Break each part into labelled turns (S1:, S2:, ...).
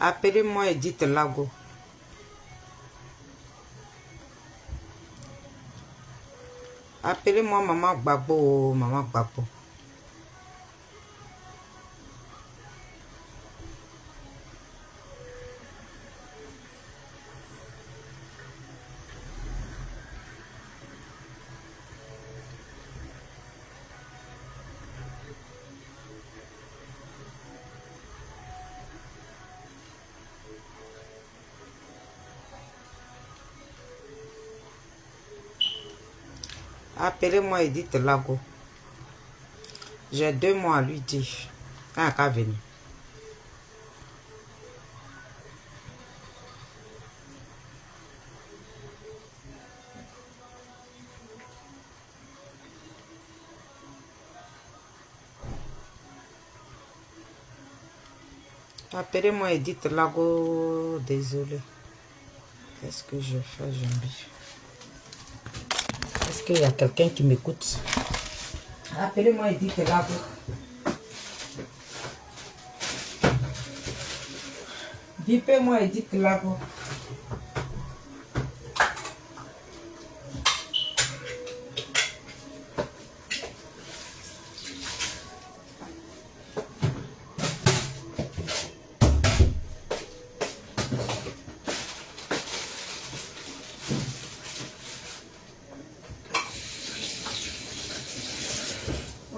S1: Appelez-moi Edith Lago. Appelez-moi Maman Gbagbo, Maman Gbagbo. Appelez-moi Edith Lago. J'ai 2 mots à lui dire. Quand elle va venir. Appelez-moi Edith Lago. Désolé. Qu'est-ce que je fais, Jambi? Est-ce qu'il y a quelqu'un qui m'écoute? Appelez-moi Edith Lago. Bipez-moi Edith Lago.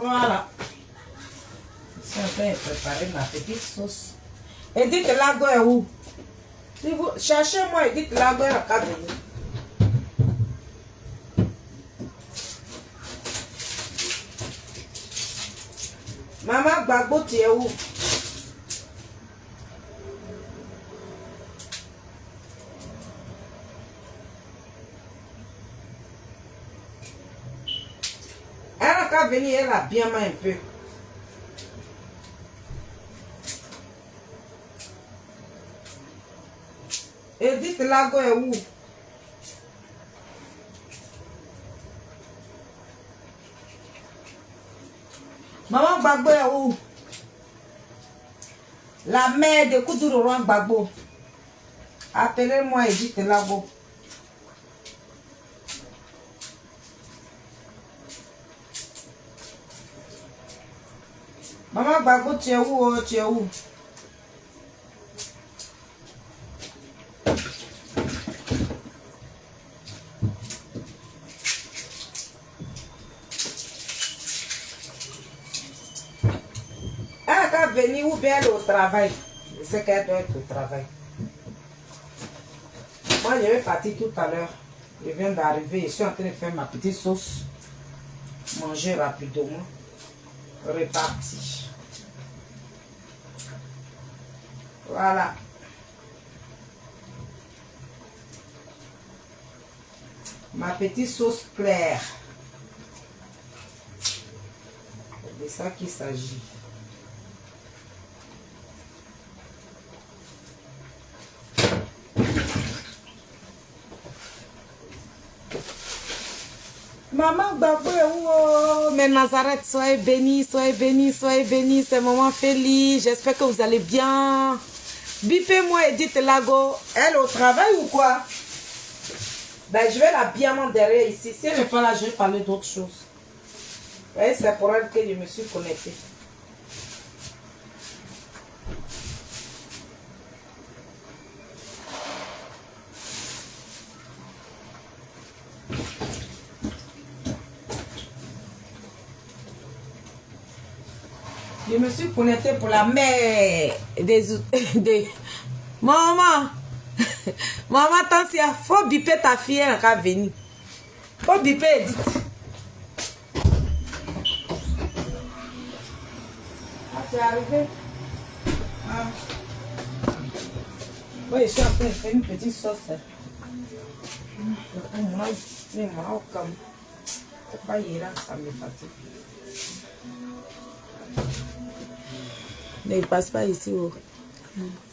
S1: Voilà. Je suis en train de préparer ma petite sauce. Edith Lago est où? Si vous cherchez-moi Edith Lago, elle n'a qu'à venir. Maman Gbagbo, tu es où? Elle n'a qu'à venir, elle a bien mal un peu. Edith Lago est où? Maman Gbagbo est où? La mère de Koudouro Gbagbo. Appelez-moi Edith Lago. Maman Gbagbo, tu es où? Oh, tu es où? Elle va venir ou bien elle est au travail. Je sais qu'elle doit être au travail. Moi, je vais partir tout à l'heure. Je viens d'arriver. Je suis en train de faire ma petite sauce. Manger rapidement. Reparti. Voilà. Ma petite sauce claire. C'est de ça qu'il s'agit. Maman Gbagbo est où? Oh, mais Nazareth, soyez bénis, soyez bénis, soyez bénis. C'est maman Félix. J'espère que vous allez bien. Bipez-moi Edith Lago. Elle est au travail ou quoi? Ben, je vais la bien m'enderrer ici. Si elle n'est pas là, je vais parler d'autre chose. Ouais, c'est pour elle que je me suis connectée. Je me suis connectée pour la mère des maman. Maman, attends, il faut biper ta fille, elle va venir. Faut biper Edith. Ah, tu es arrivé? Ah. Oui, je suis en train de faire une petite sauce. Ça me fatigue. Ne passe pas ici. Oh.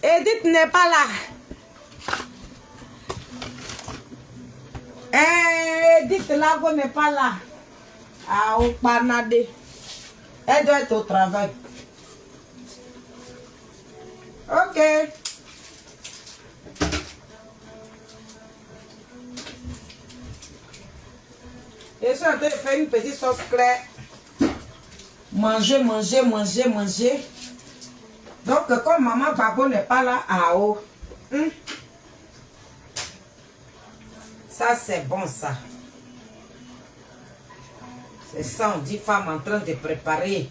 S1: Edith n'est pas là. Edith Lago n'est pas là. Ah, au Panadé. Elle doit être au travail. Ok. Je suis en train de faire une petite sauce claire. Manger, manger, manger, manger. Donc, comme maman Babo n'est pas là à haut. Ça, c'est bon, ça. C'est ça, on dit femme en train de préparer.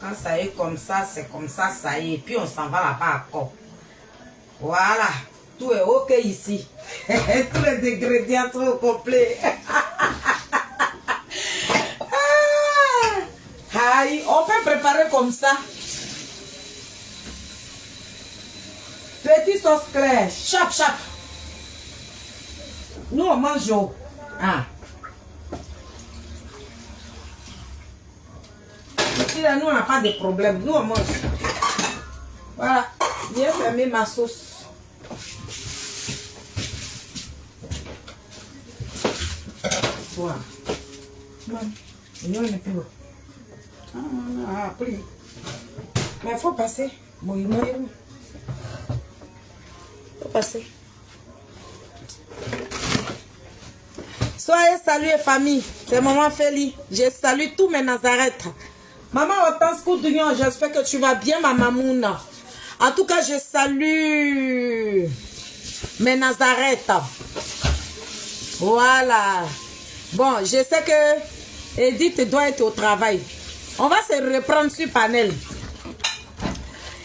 S1: Quand ça est comme ça, c'est comme ça, ça y est. Puis on s'en va là-bas encore. Voilà. Tout est OK ici. Tous les ingrédients sont complets. Aïe, on peut préparer comme ça. Petite sauce claire. Chap, chap. Nous, on mange au. Ah. Ici, là, nous, on n'a pas de problème. Nous, on mange. Voilà. Viens fermer ma sauce. Voilà. Mais il faut passer. Bon, il faut passer. Soyez salués, famille. C'est maman Félie. Je salue tous mes Nazareth. Maman Hortense Koudouillon, j'espère que tu vas bien, ma mamouna. En tout cas, je salue mes Nazareth. Voilà. Bon, je sais que Edith doit être au travail. On va se reprendre sur panel.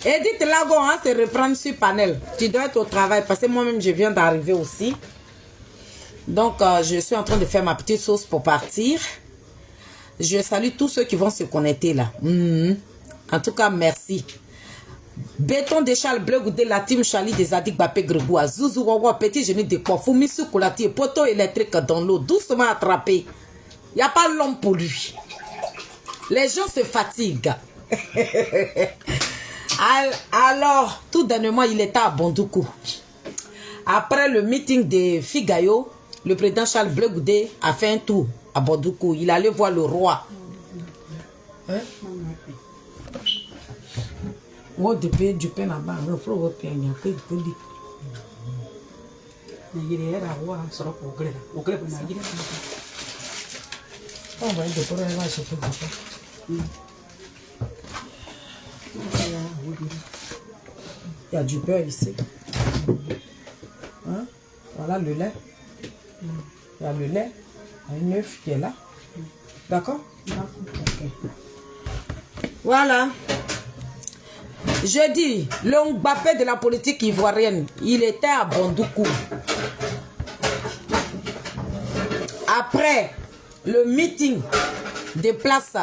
S1: Edith Lago, on va se reprendre sur panel. Tu dois être au travail parce que moi-même, je viens d'arriver aussi. Donc, je suis en train de faire ma petite sauce pour partir. Je salue tous ceux qui vont se connecter là. En tout cas, merci. Béton de Charles Bleu Goudé, la team Charlie des Adik Bapé Grégoire, Zouzou Wawa, petit génie de quoi, Foumisu Koulati, poteau électrique dans l'eau, doucement attrapé. Il n'y a pas l'homme pour lui. Les gens se fatiguent. Alors, tout dernièrement, il était à Bondoukou. Après le meeting de Figayo, le président Charles Bleu Goudé a fait un tour à Bondoukou. Il allait voir le roi. Hein? Oh, du pain là-bas, il faut le pain, il y a que du pain. On va être pour aller acheter du pain. Il y a du beurre ici. Hein? Voilà le lait. Il y a le lait, il y a un œuf qui est là. D'accord? Okay. Voilà. Je dis, le Mbappé de la politique ivoirienne, il était à Bondoukou. Après le meeting de Place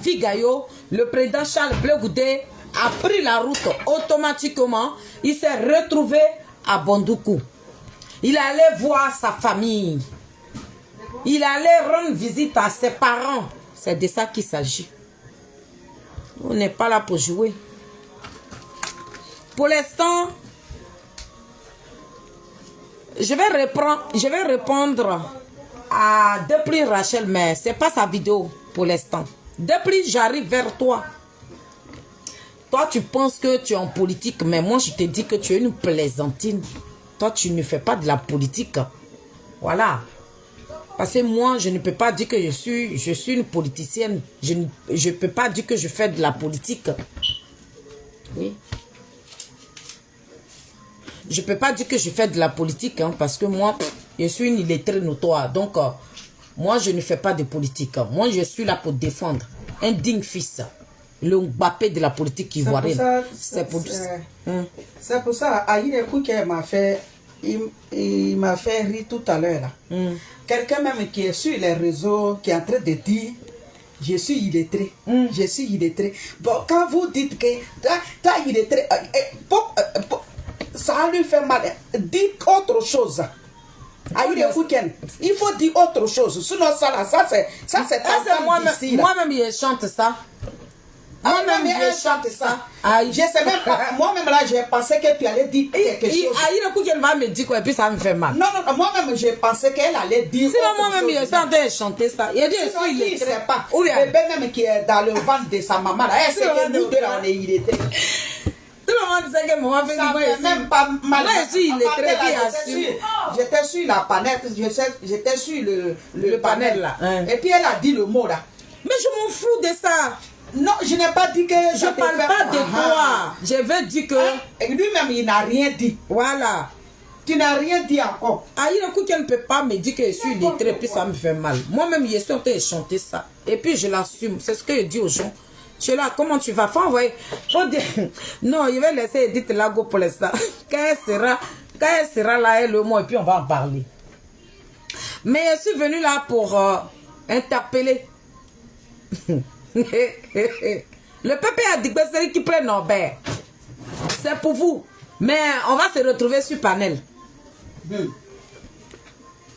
S1: Figayo, le président Charles Bleu Goudé a pris la route automatiquement. Il s'est retrouvé à Bondoukou. Il allait voir sa famille. Il allait rendre visite à ses parents. C'est de ça qu'il s'agit. On n'est pas là pour jouer. Pour l'instant, je vais répondre à Depuis Rachel, mais ce n'est pas sa vidéo pour l'instant. Depuis, j'arrive vers toi. Toi, tu penses que tu es en politique, mais moi, je te dis que tu es une plaisantine. Toi, tu ne fais pas de la politique. Voilà. Parce que moi, je ne peux pas dire que je suis une politicienne. Je ne peux pas dire que je fais de la politique. Oui. Je ne peux pas dire que je fais de la politique, hein, parce que moi, je suis une illettrée notoire. Donc, moi, je ne fais pas de politique. Moi, je suis là pour défendre un digne fils. Le Mbappé de la politique ivoirienne. C'est
S2: pour ça, Aïe m'a fait, il m'a fait rire tout à l'heure. Quelqu'un même qui est sur les réseaux, qui est en train de dire, je suis illettré, je suis illettré. Bon, quand vous dites que tu es illettré, ça lui fait mal. Dites autre chose. Il faut dire autre chose. Sinon, ça c'est
S1: moi-même, je chante ça. Moi-même, je chante ça.
S2: Je sais même pas. Moi-même, là, j'ai pensé que tu allais dire quelque chose.
S1: Elle va me dire quoi, et puis ça me fait mal.
S2: Non, moi-même, j'ai pensé qu'elle allait dire.
S1: Sinon, moi-même, je suis en train de chanter ça. Il dit,
S2: je ne sais pas. Le bébé même qui est dans le ventre de sa maman, là, elle sait que nous deux, là, on est illettrés.
S1: Tout le monde sait que maman fait
S2: Ça fait même pas mal.
S1: Moi, je suis illettré qui assume.
S2: J'étais sur la panel, j'étais sur le panel là.
S1: Hein.
S2: Et puis elle a dit le mot là.
S1: Mais je m'en fous de ça.
S2: Non, je n'ai pas dit que
S1: Je parle pas de toi. Je veux dire que...
S2: Et lui-même, il n'a rien dit.
S1: Voilà.
S2: Tu n'as rien dit encore.
S1: Il y a un coup qu'elle ne peut pas me dire que je suis illettré, puis ça me fait mal. Moi-même, je suis en train de chanter ça. Et puis, je l'assume. C'est ce que je dis aux gens. Je suis là, comment tu vas? Faut envoyer. Faut dire... Non, je vais laisser Edith Lago pour l'instant. Quand elle sera là, elle, moi, et puis on va en parler. Mais je suis venue là pour interpeller. Le peuple a dit que c'est celui qui prend Norbert. C'est pour vous. Mais on va se retrouver sur panel.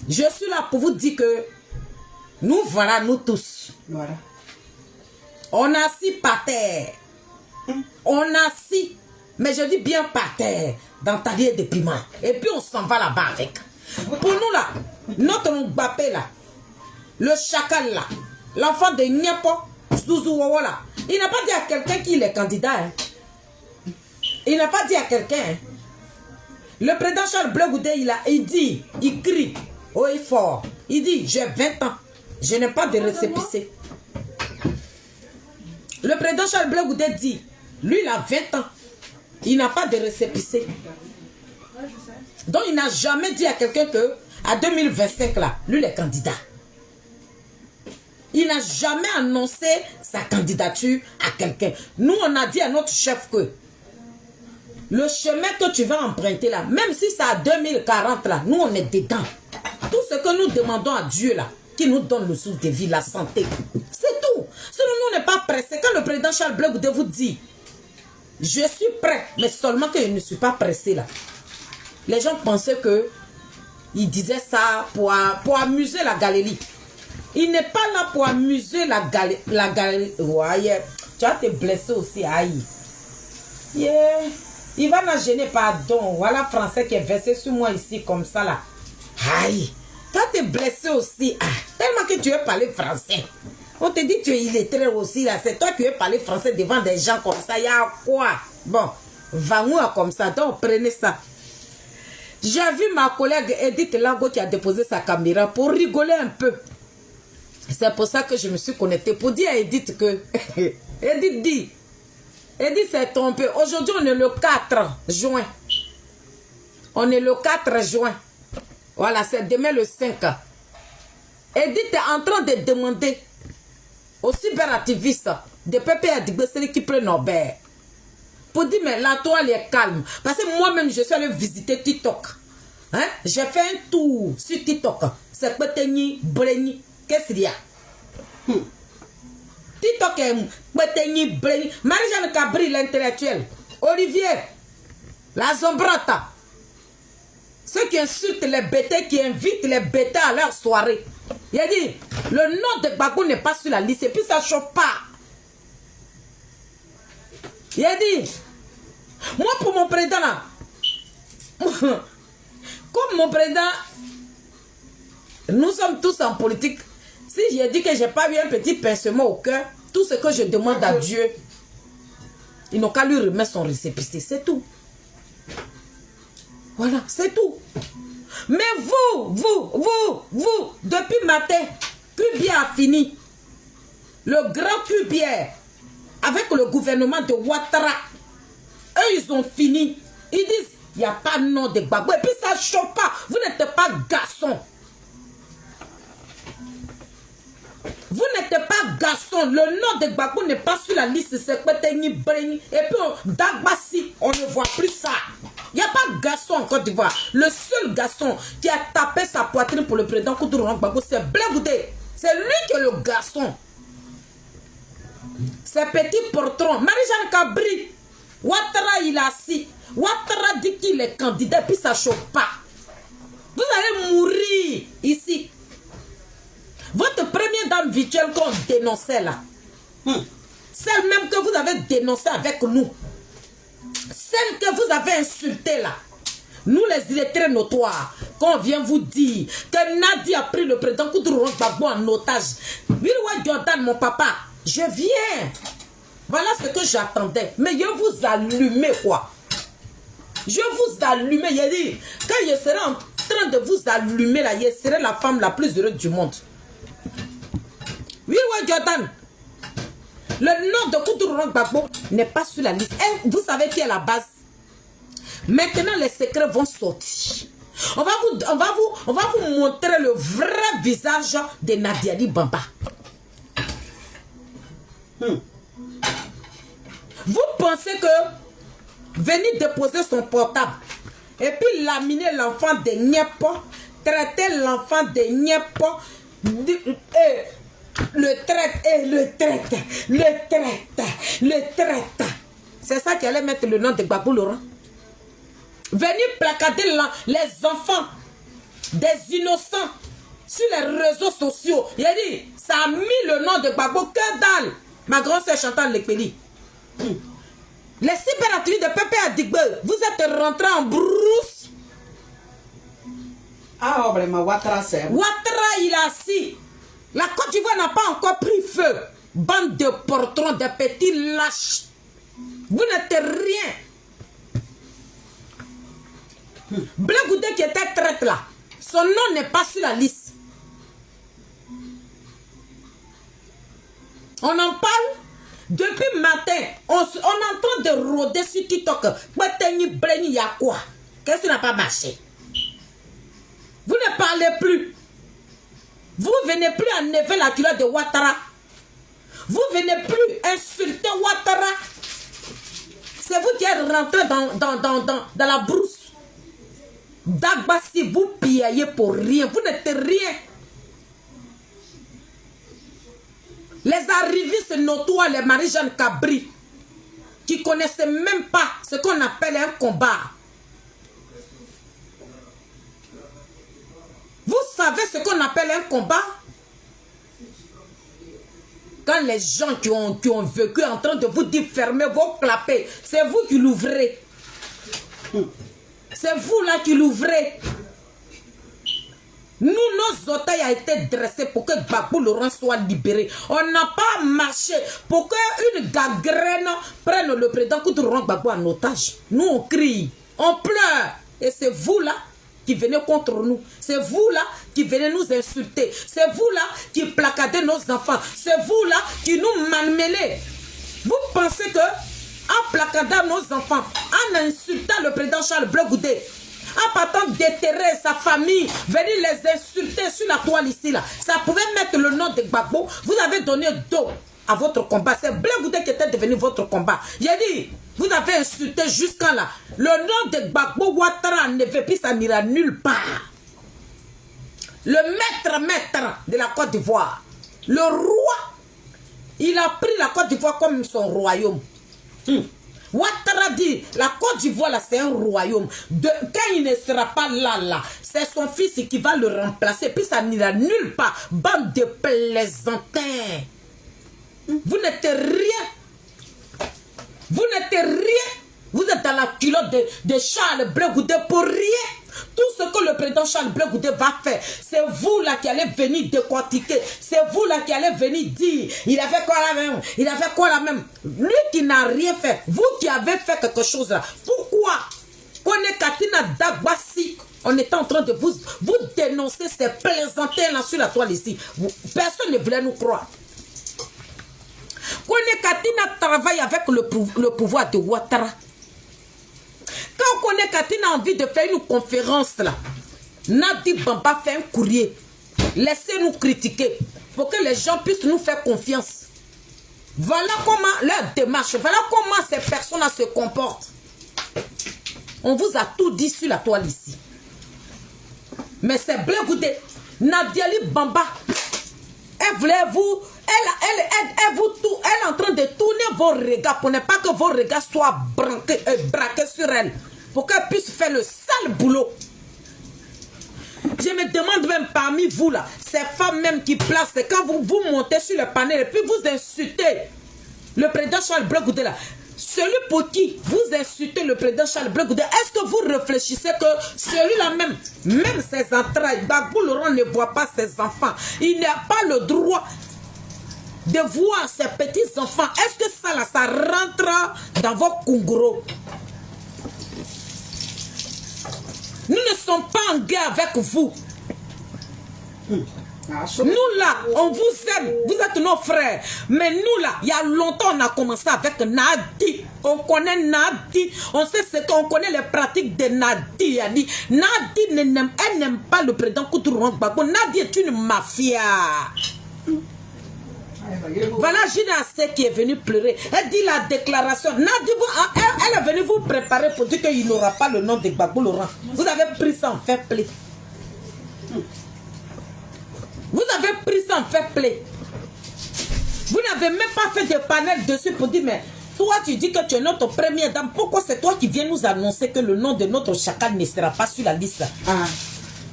S1: Je suis là pour vous dire que nous voilà, nous tous.
S2: Voilà.
S1: On a assis par terre. On a assis, mais je dis bien par terre, dans ta liée de piment. Et puis on s'en va là-bas avec. Pour nous là, notre Mbappé là, le chacal là, l'enfant de Nyepo, Zouzou Wawa là, il n'a pas dit à quelqu'un qu'il est candidat. Hein. Il n'a pas dit à quelqu'un. Hein. Le président Charles Blé Goudé, il dit, il crie, oh il est fort. Il dit, j'ai 20 ans, je n'ai pas de récépissé. Le président Charles Blé Goudé dit, lui il a 20 ans, il n'a pas de récépissé. Donc il n'a jamais dit à quelqu'un que à 2025 là, lui il est candidat. Il n'a jamais annoncé sa candidature à quelqu'un. Nous on a dit à notre chef que le chemin que tu vas emprunter là, même si c'est à 2040 là, nous on est dedans. Tout ce que nous demandons à Dieu là, qui nous donne le souffle de vie, la santé, c'est tout. Sinon nous on n'est pas pressé. Quand le président Charles Blé Goudé vous dit, je suis prêt, mais seulement que je ne suis pas pressé là. Les gens pensaient que il disait ça pour amuser la galerie. Il n'est pas là pour amuser la galerie. Ouais, tu vas te blesser aussi, aïe. Yeah. Il va nous gêner, pardon. Voilà français qui est versé sur moi ici comme ça là. Aïe. Tu vas te blesser aussi. Ah, tellement que tu veux parler français. On te dit que tu es illettré aussi là. C'est toi qui veux parler français devant des gens comme ça. Il y a quoi? Bon, va-nous comme ça. Donc prenez ça. J'ai vu ma collègue Edith Lago qui a déposé sa caméra pour rigoler un peu. C'est pour ça que je me suis connectée. Pour dire à Edith que... Edith dit... Edith s'est trompée. Aujourd'hui, on est le 4 juin. On est le 4 juin. Voilà, c'est demain le 5. Edith est en train de demander aux cyberactivistes de Pépé Adigbesseli qui prennent Norbert. Pour dire, mais la toile est calme. Parce que moi-même, je suis allée visiter TikTok. Hein? J'ai fait un tour sur TikTok. C'est Peteni, Breni. Qu'est-ce qu'il y a? TikTok est Peteni, Breni. Marie-Jeanne Cabri, l'intellectuel. Olivier, la Zombrata. Ceux qui insultent les bêtés, qui invitent les bêtés à leur soirée. Il a dit, le nom de Gbagbo n'est pas sur la liste. Et puis ça ne choque pas. Il a dit, moi pour mon président là, comme mon président, nous sommes tous en politique. Si j'ai dit que je n'ai pas eu un petit pincement au cœur, tout ce que je demande à Dieu, il n'a qu'à lui remettre son récépissé, c'est tout. Voilà, c'est tout. Mais vous, depuis matin, Cubière a fini. Le grand Cubière, avec le gouvernement de Ouattara, eux, ils ont fini. Ils disent, il n'y a pas de nom de Gbagbo. Et puis ça ne choque pas. Vous n'êtes pas garçon. Vous n'êtes pas garçon. Le nom de Gbagbo n'est pas sur la liste. C'est Peteni Breni. Et puis, d'Agbassi, on ne voit plus ça. Il n'y a pas de garçon en Côte d'Ivoire. Le seul garçon qui a tapé sa poitrine pour le président Koudouro Gbagbo, c'est Blé Goudé. C'est lui qui est le garçon. C'est petit portron. Marie-Jeanne Cabri. Ouattara, il a assis. Ouattara dit qu'il est candidat, puis ça ne choque pas. Vous allez mourir ici. Votre première dame virtuelle qu'on dénonçait là, celle même que vous avez dénoncée avec nous, celle que vous avez insultée là, nous les illettrés notoires, qu'on vient vous dire que Nadi a pris le président Koudouro Gbagbo en otage. Wilwa Jordan, mon papa, je viens. Voilà ce que j'attendais. Mais je vous allumez quoi. Je vous allumais. Il dit, quand je serai en train de vous allumer là, je serai la femme la plus heureuse du monde. Oui, ouais, Jordan. Le nom de Koutourou Gbagbo n'est pas sur la liste. Et vous savez qui est la base. Maintenant, les secrets vont sortir. On va vous montrer le vrai visage de Nadiali Bamba. Vous pensez que venir déposer son portable et puis laminer l'enfant de Nyepo, traiter l'enfant de Nyepo, le traite. C'est ça qui allait mettre le nom de Gbagbo Laurent. Venir placader les enfants des innocents sur les réseaux sociaux. Il a dit, ça a mis le nom de Gbagbo que dalle. Ma grande sœur Chantal Lekpeli. Les cyberateliers de Pépé Adigbe, vous êtes rentrés en brousse.
S2: Ah, vraiment, Ouattara, c'est...
S1: Ouattara, il a assis. La Côte d'Ivoire n'a pas encore pris feu. Bande de portrons, de petits lâches. Vous n'êtes rien. Blé Goudé qui était traite là, son nom n'est pas sur la liste. On en parle depuis matin. On est en train de rôder sur TikTok. Qu'est-ce qui n'a pas marché? Vous ne parlez plus. Vous ne venez plus enlever la culotte de Ouattara. Vous ne venez plus insulter Ouattara. C'est vous qui êtes rentré dans la brousse. Dagba, si vous pillez pour rien, vous n'êtes rien. Les arrivistes notoires, les Marie-Jeanne Cabri, qui ne connaissaient même pas ce qu'on appelle un combat. Vous savez ce qu'on appelle un combat? Quand les gens qui ont vécu en train de vous dire fermez vos clapets, c'est vous qui l'ouvrez. C'est vous là qui l'ouvrez. Nous, nos otailles ont été dressés pour que Gbagbo Laurent soit libéré. On n'a pas marché pour qu'une gangrène prenne le président Koutourou Gbagbo en otage. Nous, on crie, on pleure. Et c'est vous là qui venez contre nous. C'est vous là qui venez nous insulter. C'est vous là qui placadez nos enfants. C'est vous là qui nous malmenez. Vous pensez que en placadant nos enfants, en insultant le président Charles Blé Goudé, en partant déterrer sa famille, venir les insulter sur la toile ici là, ça pouvait mettre le nom de Gbagbo. Vous avez donné dos à votre combat. C'est Blé Goudé qui était devenu votre combat. J'ai dit, vous avez insulté jusqu'à là. Le nom de Gbagbo Ouattara ne fait plus, ça n'ira nulle part. Le maître de la Côte d'Ivoire, le roi, il a pris la Côte d'Ivoire comme son royaume. Ouattara dit, la Côte d'Ivoire là c'est un royaume. Quand il ne sera pas là, c'est son fils qui va le remplacer. Puis ça n'ira nulle part. Bande de plaisantins. Vous n'êtes rien. Vous n'êtes rien. Vous êtes dans la culotte de Charles Blé Goudé pour rien. Tout ce que le président Charles Blé Goudé va faire, c'est vous là qui allez venir décortiquer. C'est vous là qui allez venir dire, il a fait quoi là même? Il a fait quoi là même? Lui qui n'a rien fait, vous qui avez fait quelque chose là. Pourquoi? Kone Katina Dagwasi, on était en train de vous dénoncer ces plaisantins là sur la toile ici. Personne ne voulait nous croire. Kone Katina travaille avec le pouvoir de Ouattara. Quand Kone Katina a envie de faire une conférence là, Nadi Bamba fait un courrier. Laissez-nous critiquer pour que les gens puissent nous faire confiance. Voilà comment leur démarche, voilà comment ces personnes-là se comportent. On vous a tout dit sur la toile ici. Mais c'est Blé Goudé, Nadiali Bamba, elle voulait vous... Elle est en train de tourner vos regards pour ne pas que vos regards soient braqués sur elle. Pour qu'elle puisse faire le sale boulot. Je me demande même parmi vous là, ces femmes même qui placent, quand vous montez sur le panel et puis vous insultez le président Charles Blé Goudé là. Celui pour qui vous insultez le président Charles Blé Goudé, est-ce que vous réfléchissez que celui-là même ses entrailles, Gbagbo Laurent ne voit pas ses enfants. Il n'a pas le droit de voir ses petits-enfants. Est-ce que ça, là, ça rentre dans vos kungros? Nous ne sommes pas en guerre avec vous. Nous là, on vous aime, vous êtes nos frères. Mais nous là, il y a longtemps, on a commencé avec Nadi. On connaît Nadi, on sait ce qu'on connaît les pratiques de Nadi. Nadi, elle n'aime pas le président Koutourou Gbagbo. Nadi est une mafia. Voilà Gina Assé qui est venue pleurer. Elle dit la déclaration. Nadi, elle est venue vous préparer pour dire qu'il n'aura pas le nom de Gbagbo Laurent. Vous avez pris ça en fair play. Vous avez pris ça en fair play. Vous n'avez même pas fait de panel dessus pour dire, mais toi tu dis que tu es notre première dame. Pourquoi c'est toi qui viens nous annoncer que le nom de notre chacal ne sera pas sur la liste?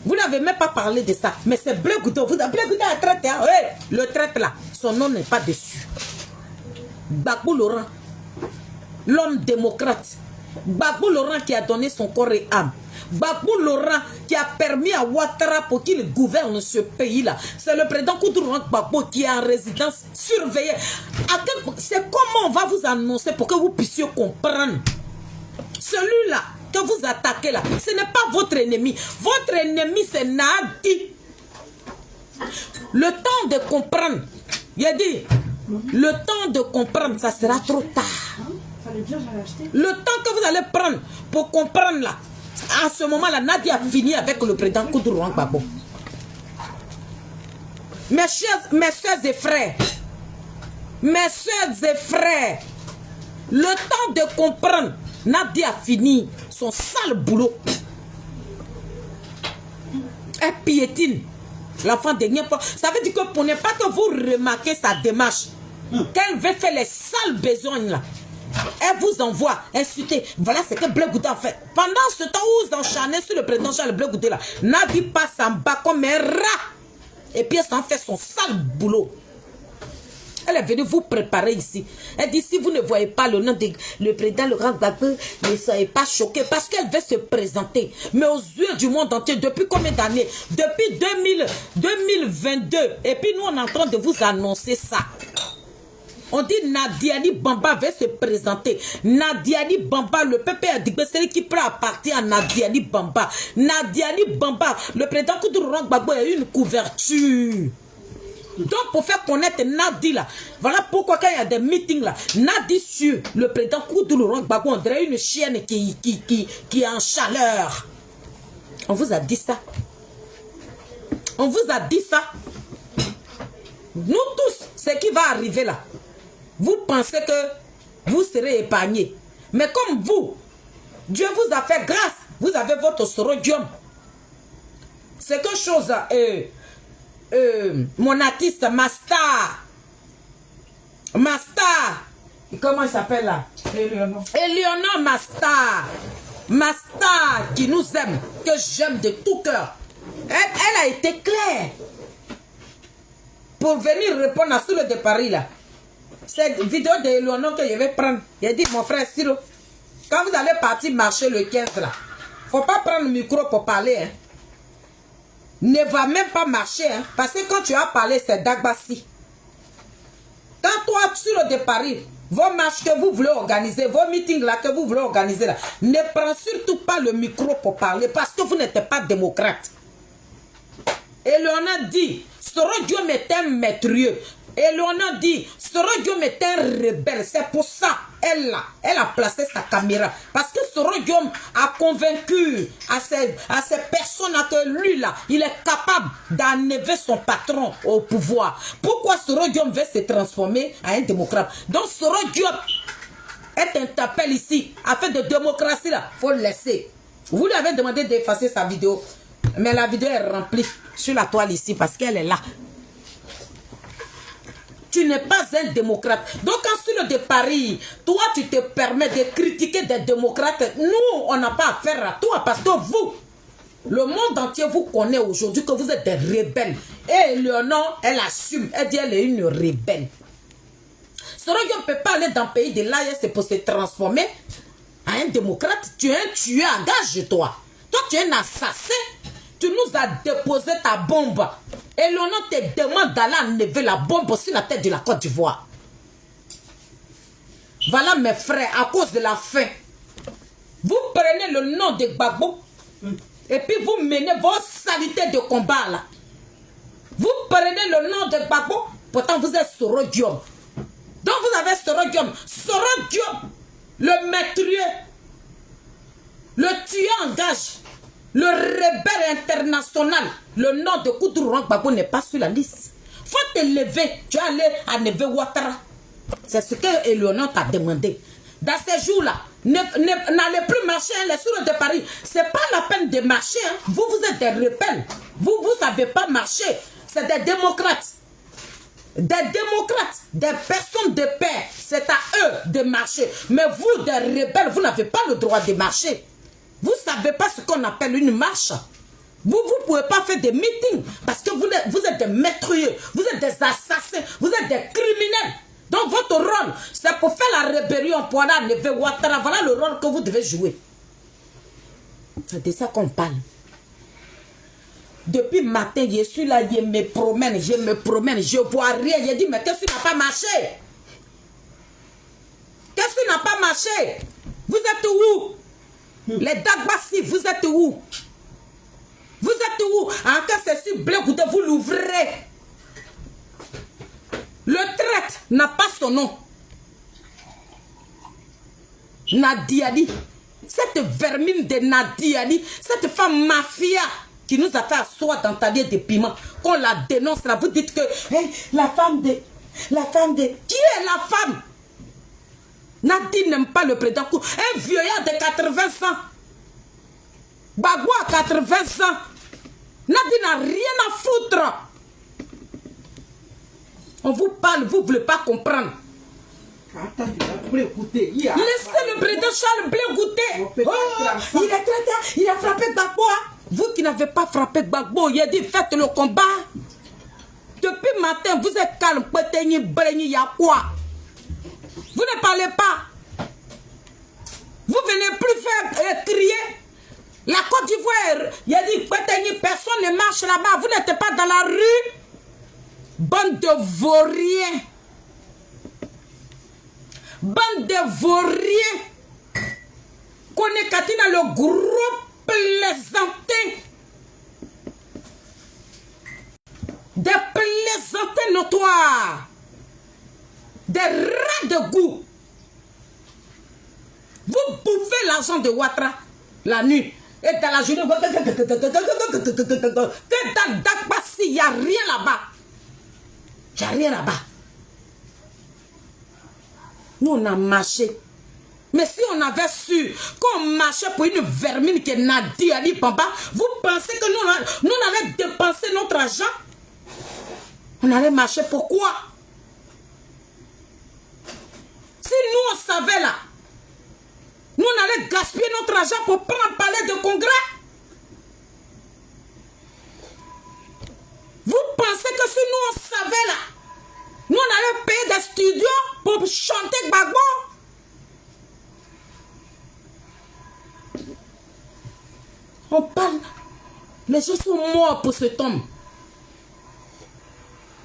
S1: Vous n'avez même pas parlé de ça. Mais c'est Bleu Goudo. Bleu Goudo a traité. Hein? Hey, le traite là, son nom n'est pas dessus. Gbagbo Laurent, l'homme démocrate. Gbagbo Laurent qui a donné son corps et âme. Gbagbo Laurent qui a permis à Ouattara pour qu'il gouverne ce pays-là. C'est le président Koutourou Gbagbo qui est en résidence surveillée. C'est comment on va vous annoncer pour que vous puissiez comprendre. Celui-là que vous attaquez là, ce n'est pas votre ennemi. Votre ennemi, c'est Nadi. Le temps de comprendre, il a dit, le temps de comprendre, ça sera trop tard. Le temps que vous allez prendre pour comprendre là, à ce moment-là, Nadi a fini avec le président Koutourou Gbagbo. Mes soeurs et frères, le temps de comprendre, Nadi a fini son sale boulot. Elle piétine l'enfant de n'importe. Ça veut dire que pour ne pas que vous remarquez sa démarche, qu'elle veut faire les sales besognes là, elle vous envoie insulter. Voilà ce que Bleu Goudo a fait. Pendant ce temps où vous enchaînez sur le président Charles Bleu Goudo là, Nadi passe en bas comme un rat. Et puis elle s'en fait son sale boulot. Elle est venue vous préparer ici. Elle dit, si vous ne voyez pas le nom de le président Laurent Gbagbo, ne soyez pas choqués parce qu'elle veut se présenter. Mais aux yeux du monde entier, depuis combien d'années? Depuis 2022. Et puis nous, on est en train de vous annoncer ça. On dit Nadiani Bamba veut se présenter. Nadiani Bamba, le peuple a dit que c'est lui qui prend à partir à Nadiani Bamba. Nadiani Bamba, le président Koutourou Gbagbo a eu une couverture. Donc pour faire connaître Nadi là, voilà pourquoi quand il y a des meetings là, Nadi sur le président Koutourou Gbagbo, on dirait une chienne qui est en chaleur. On vous a dit ça. On vous a dit ça. Nous tous, ce qui va arriver là, vous pensez que vous serez épargnés. Mais comme vous, Dieu vous a fait grâce, vous avez votre sorodium. C'est quelque chose... mon artiste Mastar, comment il s'appelle là? Eleonore Mastar qui nous aime, que j'aime de tout cœur. Elle a été claire pour venir répondre à ce de Paris là. Cette vidéo de Eleonore que je vais prendre, il a dit, mon frère Siro, quand vous allez partir marcher le 15 là, faut pas prendre le micro pour parler, hein. Ne va même pas marcher, hein, parce que quand tu as parlé, c'est Dagbassi. Quand toi, sur le départ, vos marches que vous voulez organiser, vos meetings là que vous voulez organiser là, ne prends surtout pas le micro pour parler, parce que vous n'êtes pas démocrate. Et l'on a dit, Sorodium est un maîtrieux. Et l'on a dit, Sorodium est un rebelle. C'est pour ça, elle a placé sa caméra. Parce que Sorodium a convaincu à ces personnes que lui là, il est capable d'enlever son patron au pouvoir. Pourquoi Sorodium veut se transformer en un démocrate? Donc Sorodium est un appel ici. Afin de démocratie là, il faut le laisser. Vous lui avez demandé d'effacer sa vidéo. Mais la vidéo est remplie sur la toile ici parce qu'elle est là. Tu n'es pas un démocrate. Donc, quand sur le de Paris, toi, tu te permets de critiquer des démocrates. Nous, on n'a pas affaire à toi parce que vous, le monde entier vous connaît aujourd'hui que vous êtes des rebelles. Et Léonore, elle assume. Elle dit qu'elle est une rebelle. Sorodium ne peut pas aller dans le pays de l'AIS pour se transformer en un démocrate. Tu es un tueur, engage-toi. Toi, tu es un assassin. Tu nous as déposé ta bombe Et l'on te demande d'aller enlever la bombe sur la tête de la Côte d'Ivoire. Voilà mes frères, à cause de la faim. Vous prenez le nom de Gbagbo et puis vous menez vos saletés de combat là. Vous prenez le nom de Gbagbo, pourtant vous êtes Soro Diom. Donc vous avez Soro Diom. Soro Diom, le maîtrieux, le tueur en gage, le rebelle international. Le nom de Koudourou Gbagbo n'est pas sur la liste. Faut te lever, tu vas aller à Neve Ouattara. C'est ce que Eleonore t'a demandé. Dans ces jours-là, n'allez plus marcher les sourds de Paris. C'est pas la peine de marcher. Hein. Vous êtes des rebelles. Vous savez pas marcher. C'est des démocrates. Des démocrates, des personnes de paix. C'est à eux de marcher. Mais vous, des rebelles, vous n'avez pas le droit de marcher. Vous savez pas ce qu'on appelle une marche. Vous ne pouvez pas faire des meetings parce que vous êtes des maîtrieux, vous êtes des assassins, vous êtes des criminels. Donc votre rôle, c'est pour faire la rébellion, pour aller enlever Ouattara. Voilà le rôle que vous devez jouer. C'est de ça qu'on parle. Depuis matin, je suis là, je me promène, je vois rien. Je dis, mais qu'est-ce qui n'a pas marché? Qu'est-ce qui n'a pas marché? Vous êtes où? Les Dagbassi, vous êtes où? Vous êtes où? En cas c'est sur Blé Goudé, vous l'ouvrez. Le traître n'a pas son nom. Nadiali. Cette vermine de Nadiali, cette femme mafia qui nous a fait asseoir dans ta de piment, qu'on la dénonce là, vous dites que hey, la femme de... Qui est la femme? Nadine n'aime pas le président. Un vieillard de 80 ans. Gbagbo à 80 ans. Nadine n'a rien à foutre. On vous parle, vous ne voulez pas comprendre.
S2: Attends, écouter.
S1: Laissez le président Charles Blé Goudé. Oh, il est traité, il a frappé Gbagbo. Vous qui n'avez pas frappé Gbagbo, il a dit faites le combat. Depuis matin, vous êtes calme. Il y a quoi? Vous ne parlez pas. Vous venez plus faire crier. La Côte d'Ivoire, il a dit personne ne marche là-bas. Vous n'êtes pas dans la rue. Bande de vauriens. Bande de vauriens. Connaît Katina le gros plaisantin. Des plaisantins notoires. Des rats de goût. Vous bouffez l'argent de Ouattara la nuit. Et dans la journée, que dans Dagbassi, il n'y a rien là-bas. Il n'y a rien là-bas. Nous, on a marché. Mais si on avait su qu'on marchait pour une vermine qui est Nadi Ali Bamba, vous pensez que nous on allait dépenser notre argent? On allait marcher pourquoi? Si nous on savait là, nous on allait gaspiller notre argent pour prendre un palais de congrès. Vous pensez que si nous on savait là, nous on allait payer des studios pour chanter Gbagbo? On parle, les gens sont morts pour cet homme.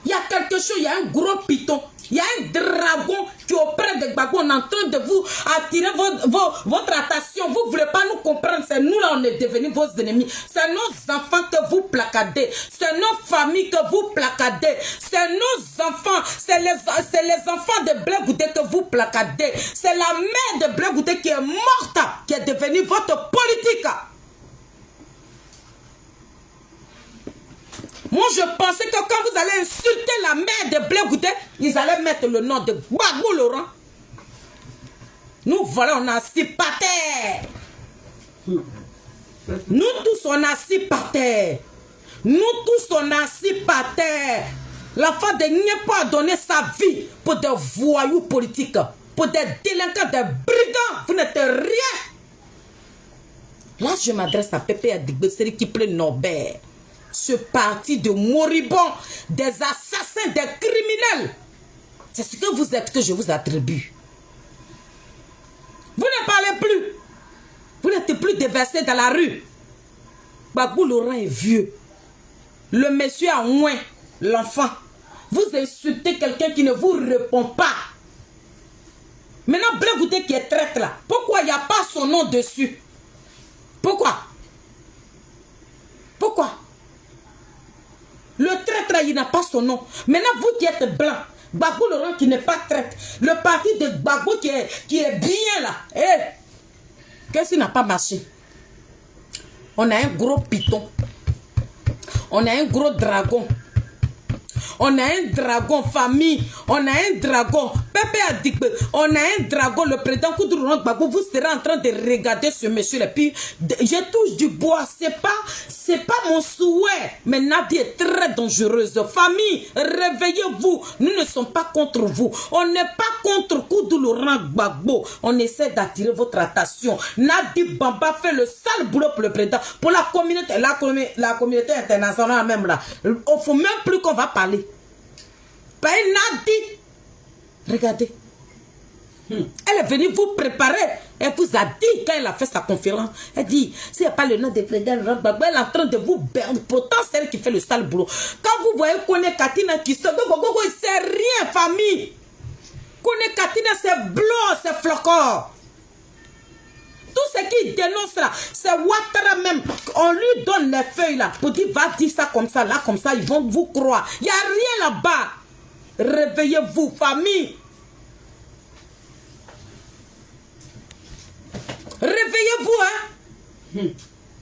S1: Il y a quelque chose, il y a un gros python, il y a un dragon qui est auprès de Gbagbo. On est en train de vous attirer votre attention. Vous ne voulez pas nous comprendre. C'est nous là, on est devenus vos ennemis. C'est nos enfants que vous placadez. C'est nos familles que vous placadez. C'est nos enfants. C'est les enfants de Blé Goudé que vous placadez. C'est la mère de Blé Goudé qui est morte, qui est devenue votre politique. Moi, je pensais que quand vous allez insulter la mère de Blé Goudé, ils allaient mettre le nom de Gbagbo Laurent. Nous, voilà, on a assis par terre. Nous tous, on a assis par terre. Nous tous, on a assis par terre. La femme de Niepo a donné sa vie pour des voyous politiques, pour des délinquants, des brigands. Vous n'êtes rien. Là, je m'adresse à Pépé Adigbesseri qui plaît Norbert. Ce parti de moribonds, des assassins, des criminels. C'est ce que vous êtes que je vous attribue. Vous ne parlez plus. Vous n'êtes plus déversés dans la rue. Gbagbo Laurent est vieux. Le monsieur a ouin l'enfant. Vous insultez quelqu'un qui ne vous répond pas. Maintenant, Blé Goudé qui est traître là, pourquoi il n'y a pas son nom dessus? Pourquoi? Pourquoi? Le traître là, il n'a pas son nom. Maintenant, vous qui êtes blanc, Gbagbo Laurent qui n'est pas traître, le parti de Gbagbo qui est bien là, qu'est-ce qui n'a pas marché? On a un gros python. On a un gros dragon. On a un dragon, famille. On a un dragon. Pépé a dit que on a un dragon. Le président Koudou Laurent Gbagbo, vous serez en train de regarder ce monsieur. Et puis, je touche du bois. C'est pas mon souhait. Mais Nadia est très dangereuse. Famille, réveillez-vous. Nous ne sommes pas contre vous. On n'est pas contre Koudou Laurent Gbagbo. On essaie d'attirer votre attention. Nadi Bamba fait le sale boulot pour le président. Pour la communauté internationale même là. Il ne faut même plus qu'on va parler. Nadi. Regardez. Elle est venue vous préparer. Elle vous a dit quand elle a fait sa conférence. Elle dit, s'il n'y a pas le nom de président, elle est en train de vous perdre. Pourtant, c'est elle qui fait le sale boulot. Quand vous voyez Kone Katina qui sort, il sait rien, famille. Kone Katina, c'est blanc, c'est flocon. Tout ce qu'il dénonce là, c'est Ouattara même. On lui donne les feuilles là pour dire, va dire ça comme ça, là, comme ça, ils vont vous croire. Il n'y a rien là-bas. Réveillez-vous, famille. Réveillez-vous, hein.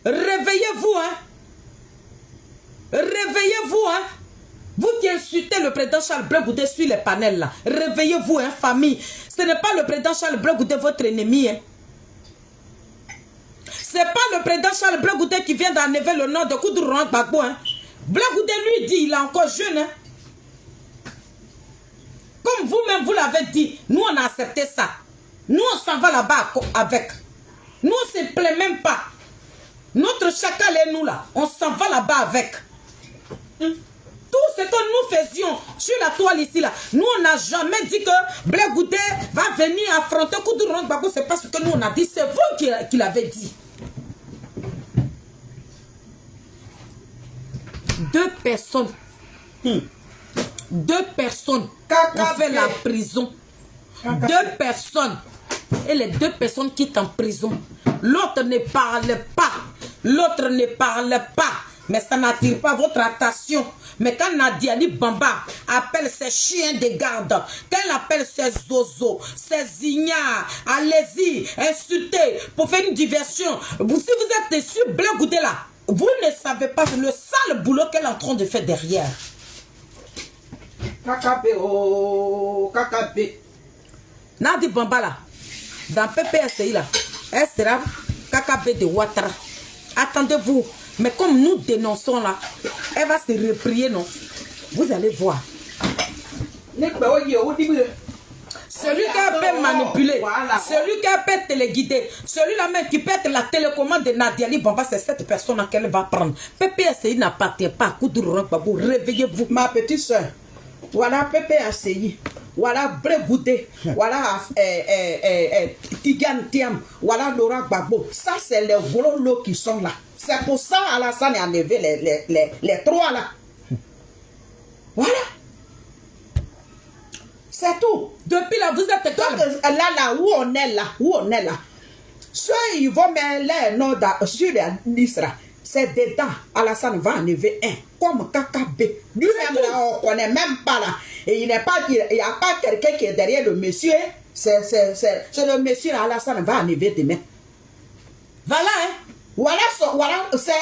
S1: Réveillez-vous, hein. Réveillez-vous, hein. Vous qui insultez le président Charles Blé Goudé sur les panels là. Réveillez-vous, hein, famille. Ce n'est pas le président Charles Blé Goudé votre ennemi, hein. C'est pas le président Charles Blé Goudé qui vient d'enlever le nom de Koudou Laurent Gbagbo, hein. Blé Goudé lui dit, il est encore jeune, hein. Comme vous-même, vous l'avez dit, nous on a accepté ça. Nous on s'en va là-bas avec. Nous on ne se plaît même pas. Notre chacal est nous là. On s'en va là-bas avec. Tout ce que nous faisions sur la toile ici là. Nous on n'a jamais dit que Blé Goudé va venir affronter Koudou Laurent Gbagbo. C'est pas ce que nous on a dit. C'est vous qui l'avez dit. Deux personnes. Deux personnes ont fait la prison. Deux personnes. Et les deux personnes qui sont en prison. L'autre ne parle pas. L'autre ne parle pas. Mais ça n'attire pas votre attention. Mais quand Nadia Bamba appelle ses chiens de garde, quand elle appelle ses zozos, ses ignares, allez-y, insultez pour faire une diversion. Si vous êtes déçu, Blé Goudé là, vous ne savez pas le sale boulot qu'elle est en train de faire derrière.
S2: Kakabé, oh, Kakabé.
S1: Nadi Bamba là, dans PPSI là, elle sera Kakabé de Ouattara. Attendez-vous. Mais comme nous dénonçons là, elle va se reprier, non? Vous allez voir. Celui qui peut manipuler, celui qui peut téléguider, celui-là même qui peut être la télécommande de Nadia Bamba, c'est cette personne qu'elle va prendre. PPSI n'appartient pas à Koudou Laurent Gbagbo. Réveillez-vous.
S2: Ma petite soeur, voilà PPSI. Voilà Blé Goudé, voilà Tigan Tiam, voilà Laurent Gbagbo. Ça, c'est les gros lots qui sont là. C'est pour ça Alassane a enlevé les trois là. Voilà. C'est tout.
S1: Depuis là, vous êtes
S2: donc là, où on est là, ceux ils vont mettre les noms sur la liste là. C'est dedans. Alassane va enlever un. Comme Kakabé. Lui-même là, on ne connaît même pas là. Et il n'y a pas quelqu'un qui est derrière le monsieur. C'est le monsieur là, Alassane va enlever demain. Voilà, hein. Voilà, c'est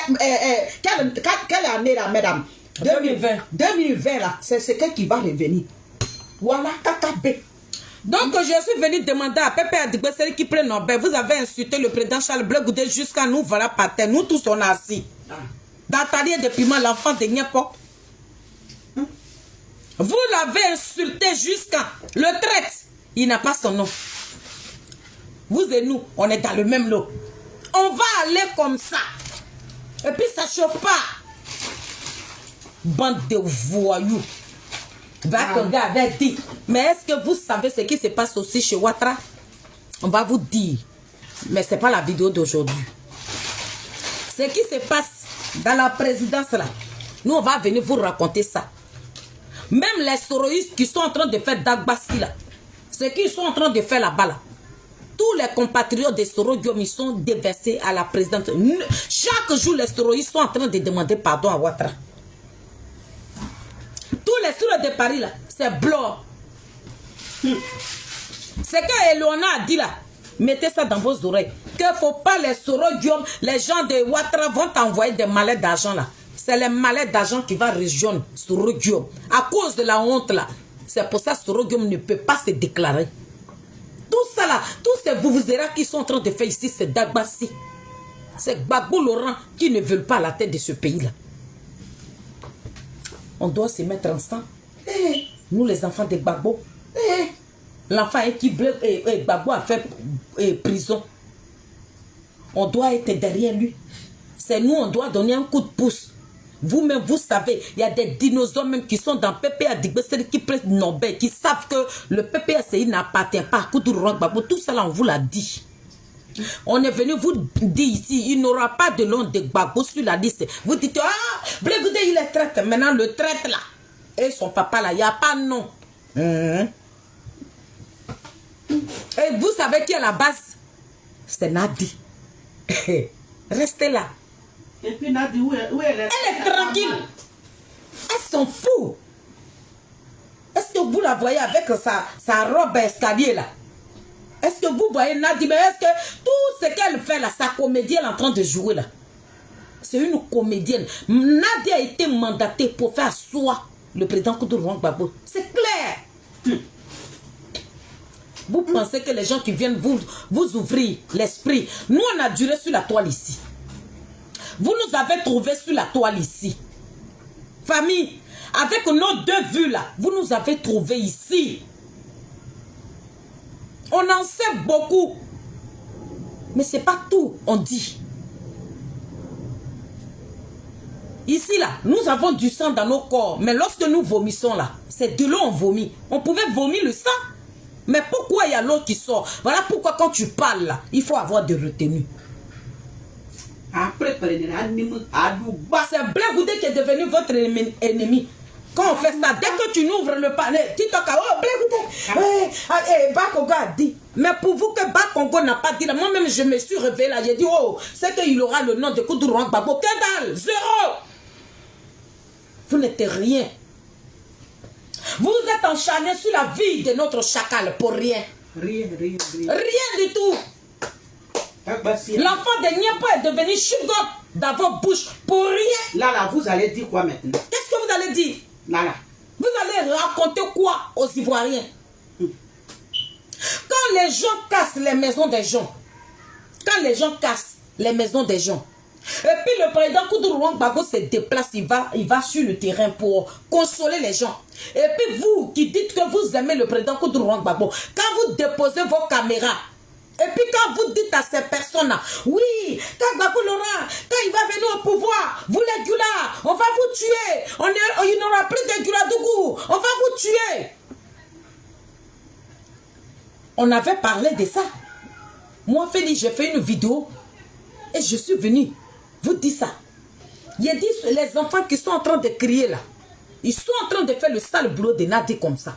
S2: quelle année là, mesdames?
S1: 2020.
S2: 2020 là, c'est ce qui va revenir. Voilà, Kakabé.
S1: Donc, je suis venu demander à Pépé Adigbe, celui qui prend Nobel, vous avez insulté le président Charles Blé Goudé jusqu'à nous, voilà par terre. Nous tous, on est assis. Dans ta ligne de piment, l'enfant de Niapo. Vous l'avez insulté jusqu'à le traite. Il n'a pas son nom. Vous et nous, on est dans le même lot. On va aller comme ça. Et puis, ça ne chauffe pas. Bande de voyous. Bakonga avait dit. Mais est-ce que vous savez ce qui se passe aussi chez Ouattara? On va vous dire. Mais ce n'est pas la vidéo d'aujourd'hui. Ce qui se passe dans la présidence là. Nous, on va venir vous raconter ça. Même les soroïstes qui sont en train de faire Dagbassi là, ce qu'ils sont en train de faire là-bas là, tous les compatriotes des Soro Guillaume, ils sont déversés à la présidente. Chaque jour, les soroïstes sont en train de demander pardon à Ouattara. Tous les Soro de Paris là, c'est blanc. C'est que Eleona a dit là, mettez ça dans vos oreilles, qu'il ne faut pas les Soro Guillaume, les gens de Ouattara vont t'envoyer des mallettes d'argent là. C'est les mallettes d'argent qui vont rejoindre Soro Guillaume. À cause de la honte là. C'est pour ça que Soro Guillaume ne peut pas se déclarer. Tout ça là, tous ces vouvouzéras qui sont en train de faire ici, c'est Dagbassi. C'est Gbagbo Laurent qui ne veulent pas la tête de ce pays là. On doit se mettre ensemble. Nous les enfants de Gbagbo. L'enfant qui Gbagbo a fait prison. On doit être derrière lui. C'est nous, on doit donner un coup de pouce. Vous-même, vous savez, il y a des dinosaures même qui sont dans PPA Digbesseri qui prennent Nobel, qui savent que le PPACI n'appartient pas à Koudourou Gbagbo. Tout ça là, on vous l'a dit. On est venu vous dire ici, il n'aura pas de nom de Gbagbo sur la liste. Vous dites, ah, Blé Goudé, il est traître. Maintenant, le traître là, et son papa là, il n'y a pas de nom. Et vous savez qui est la base? C'est Nadi. Restez là.
S2: Et puis Nadi, où elle est?
S1: Elle est tranquille. Elles sont fous. Est-ce que vous la voyez avec sa robe escalier là? Est-ce que vous voyez Nadi? Mais est-ce que tout ce qu'elle fait là, sa comédienne est en train de jouer là? C'est une comédienne. Nadi a été mandatée pour faire soi le président Koudourou Gbagbo. C'est clair. Vous pensez que les gens qui viennent vous ouvrir l'esprit. Nous, on a duré sur la toile ici. Vous nous avez trouvé sur la toile ici. Famille, avec nos deux vues là, vous nous avez trouvé ici. On en sait beaucoup. Mais ce n'est pas tout, on dit. Ici là, nous avons du sang dans nos corps. Mais lorsque nous vomissons là, c'est de l'eau on vomit. On pouvait vomir le sang. Mais pourquoi il y a l'eau qui sort? Voilà pourquoi quand tu parles là, il faut avoir de retenue. C'est Blé Goudé qui est devenu votre ennemi. Quand on fait ça, dès que tu n'ouvres le panneau, tu toques à oh, Blé Goudé. Bakongo a dit. Mais pour vous que Bakongo n'a pas dit là, moi-même je me suis réveillé là, j'ai dit oh, c'est qu'il aura le nom de Koudourou Gbagbo. Que dalle, zéro. Vous n'êtes rien. Vous êtes encharné sur la vie de notre chacal pour rien.
S2: Rien.
S1: Rien du tout. L'enfant de Niapo est devenu chewing-gum dans vos bouches pour rien.
S2: Là, vous allez dire quoi maintenant?
S1: Qu'est-ce que vous allez dire?
S2: Là.
S1: Vous allez raconter quoi aux Ivoiriens? Quand les gens cassent les maisons des gens, et puis le président Koudourou Gbagbo se déplace, il va sur le terrain pour consoler les gens. Et puis vous qui dites que vous aimez le président Koudourou Gbagbo, quand vous déposez vos caméras, et puis quand vous dites à ces personnes-là, oui, quand Gbagbo Laurent, quand il va venir au pouvoir, vous les Gula, on va vous tuer, il n'aura plus de Guladougou, on va vous tuer. On avait parlé de ça. Moi, Félix, j'ai fait une vidéo et je suis venu vous dire ça. Il a dit les enfants qui sont en train de crier là, ils sont en train de faire le sale boulot de Nadi comme ça.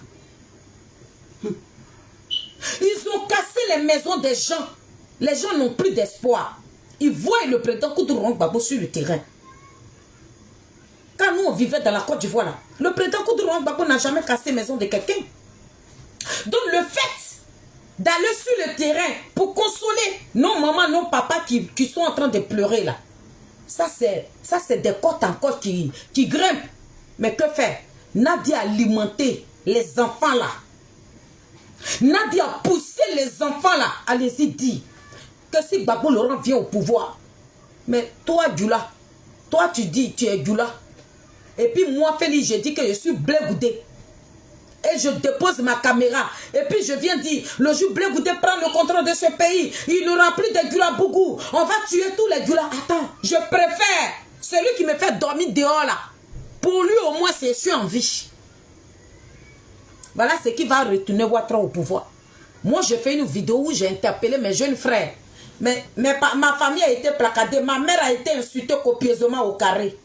S1: Ils ont cassé les maisons des gens. Les gens n'ont plus d'espoir. Ils voient le président Koudourou Gbagbo sur le terrain. Quand nous on vivait dans la Côte d'Ivoire là, le président Koudourou Gbagbo n'a jamais cassé la maison de quelqu'un. Donc le fait d'aller sur le terrain pour consoler nos mamans, nos papas qui sont en train de pleurer là, ça c'est des côtes encore qui grimpent. Mais que faire? Nadi a alimenté les enfants là. Nadi a poussé les enfants là. Allez-y, dis que si Gbagbo Laurent vient au pouvoir, mais toi Djoula, toi tu dis tu es Djoula. Et puis moi Félix, je dis que je suis Blé Goudé. Et je dépose ma caméra. Et puis je viens dire, le jour Blé Goudé prend le contrôle de ce pays, il n'aura plus de Gula Bougou. On va tuer tous les Gula. Attends, je préfère celui qui me fait dormir dehors là. Pour lui au moins c'est sûr en vie. Voilà ce qui va retourner Ouattara au pouvoir. Moi j'ai fait une vidéo où j'ai interpellé mes jeunes frères. Mais ma famille a été placardée. Ma mère a été insultée copieusement au carré.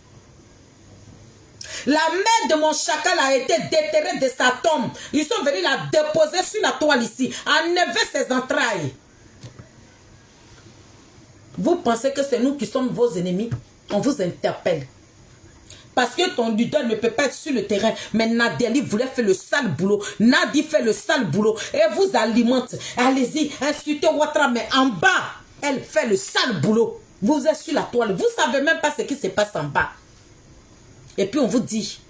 S1: La mère de mon chacal a été déterrée de sa tombe. Ils sont venus la déposer sur la toile ici, enlever ses entrailles. Vous pensez que c'est nous qui sommes vos ennemis? On vous interpelle. Parce que ton leader ne peut pas être sur le terrain. Mais Nadiali voulait faire le sale boulot. Nadi fait le sale boulot. Et vous alimente. Allez-y, insultez Ouattara. Mais en bas, elle fait le sale boulot. Vous êtes sur la toile. Vous ne savez même pas ce qui se passe en bas. Et puis on vous dit,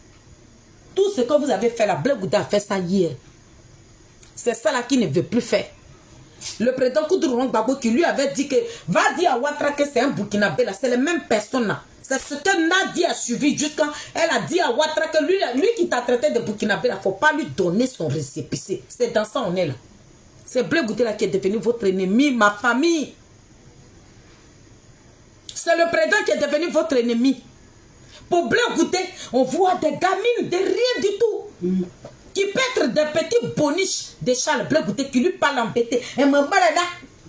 S1: tout ce que vous avez fait, la Blé Gouda a fait ça hier. C'est ça là qui ne veut plus faire. Le président Koudou Gbagbo qui lui avait dit que, va dire à Ouattara que c'est un Burkinabé là. C'est les mêmes personnes là. C'est ce que Nadi a suivi jusqu'à elle a dit à Ouattara que lui qui t'a traité de Burkinabé, il ne faut pas lui donner son récépissé. C'est dans ça on est là. C'est Blé Gouda là qui est devenu votre ennemi, ma famille. C'est le président qui est devenu votre ennemi. Pour Blé Gouda, on voit des gamines de rien du tout. Qui peut être des petits boniches de Charles Blé Gouda qui lui parlent en bêté. Et mon balada.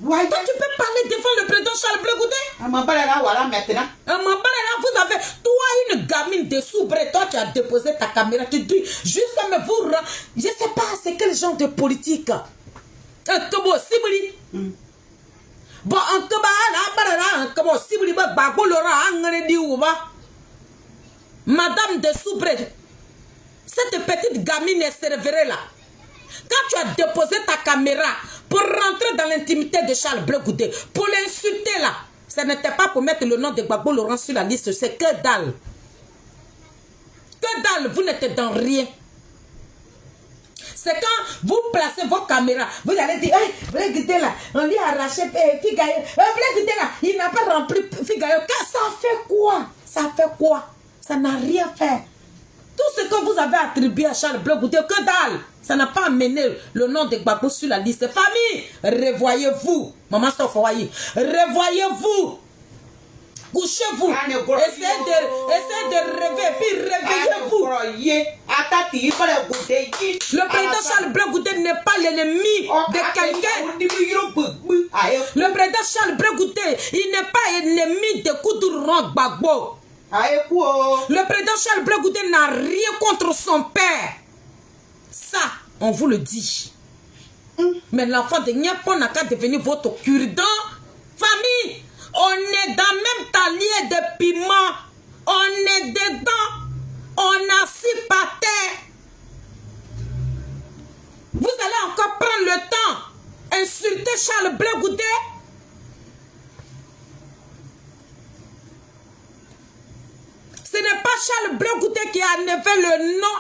S1: Toi, tu peux parler devant le président Charles Blé Gouda?
S2: Mon balada, voilà maintenant.
S1: Vous avez, toi, une gamine de Soubré, toi, tu as déposé ta caméra, tu dis, juste comme vous, je ne sais pas, c'est quel genre de politique. Un tobo sibli. Bon, un toba, un tobo sibli, Gbagbo Laurent, un di ouba. Madame de Soubré, cette petite gamine est servée là. Quand tu as déposé ta caméra pour rentrer dans l'intimité de Charles Blé Gouda, pour l'insulter là, ce n'était pas pour mettre le nom de Gbagbo Laurent sur la liste, c'est que dalle. Que dalle, vous n'êtes dans rien. C'est quand vous placez vos caméras, vous allez dire, hey, Blé Gouda là, on lui a arraché Figayo. Blé Gouda là, il n'a pas rempli Figayo. Ça fait quoi? Ça fait quoi? Ça n'a rien fait. Tout ce que vous avez attribué à Charles Blé Gouda, que dalle. Ça n'a pas amené le nom de Gbagbo sur la liste. Famille, revoyez-vous. Maman Sofoye, revoyez-vous. Couchez-vous. Essayez de rêver, puis réveillez-vous. Le président Charles Blé Gouda n'est pas l'ennemi de quelqu'un. Le président Charles Blé Gouda, il n'est pas ennemi de Koudou Gbagbo. Le président Charles Blé Gouda n'a rien contre son père. Ça, on vous le dit. Mais l'enfant de Niapon n'a qu'à devenir votre cure-dent. Famille, on est dans le même talier de piment. On est dedans. On a 6 par terre. Vous allez encore prendre le temps insulter Charles Blé Gouda. Ce n'est pas Charles Blé Gouda qui a enlevé le nom.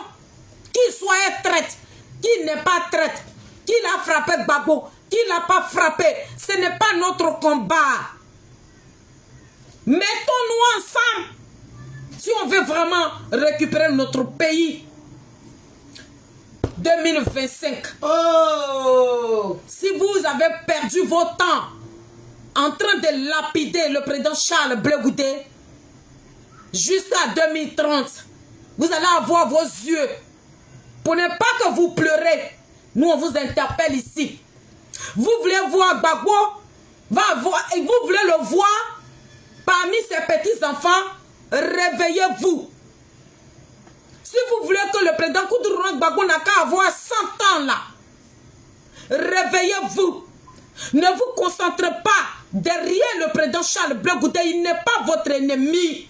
S1: Qui soit traite, qui n'est pas traite, qui l'a frappé Gbagbo, qui l'a pas frappé. Ce n'est pas notre combat. Mettons-nous ensemble. Si on veut vraiment récupérer notre pays. 2025.
S2: Oh!
S1: Si vous avez perdu votre temps en train de lapider le président Charles Blé Gouda jusqu'à 2030, vous allez avoir vos yeux. Pour ne pas que vous pleurez, nous on vous interpelle ici. Vous voulez voir Gbagbo, vous voulez le voir parmi ces petits-enfants, réveillez-vous. Si vous voulez que le président Koudou Gbagbo n'a qu'à avoir 100 ans là, réveillez-vous. Ne vous concentrez pas derrière le président Charles Blé Gouda, il n'est pas votre ennemi.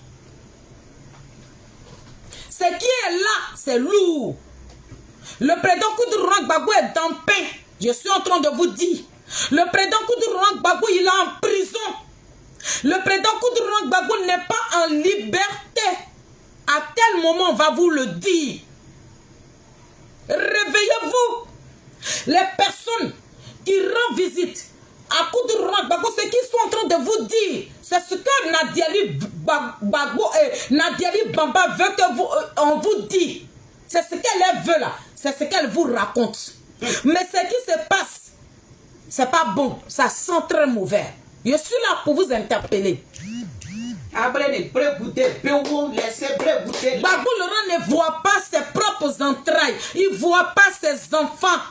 S1: Ce qui est là, c'est lourd. Le président Koudou Gbagbo est en paix. Je suis en train de vous dire. Le président Koudou Gbagbo, il est en prison. Le président Koudou Gbagbo n'est pas en liberté. À quel moment on va vous le dire? Réveillez-vous. Les personnes qui rendent visite à Koudou Gbagbo, ce qu'ils sont en train de vous dire, c'est ce que Nadiali Gbagbo et Nadiali Bamba veut que on vous dise. C'est ce qu'elle veut là. C'est ce qu'elle vous raconte. Mais ce qui se passe, c'est pas bon. Ça sent très mauvais. Je suis là pour vous interpeller.
S2: Gbagbo
S1: Laurent ne voit pas ses propres entrailles. Il ne voit pas ses enfants.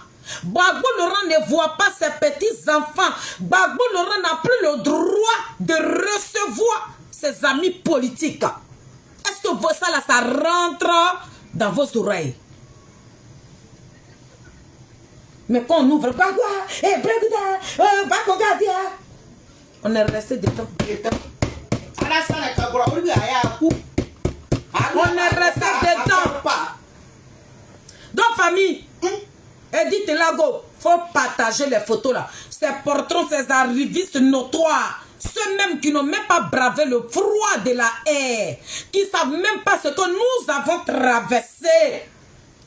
S1: Gbagbo Laurent ne voit pas ses petits-enfants. Gbagbo Laurent n'a plus le droit de recevoir ses amis politiques. Est-ce que ça là, ça rentre dans vos oreilles? Mais quand on ouvre, on est resté dedans. On est resté dedans. Donc, famille, Edith Lago, faut partager les photos là. Ces portraits, ces arrivistes notoires. Ceux-mêmes qui n'ont même pas bravé le froid de la haie. Qui ne savent même pas ce que nous avons traversé.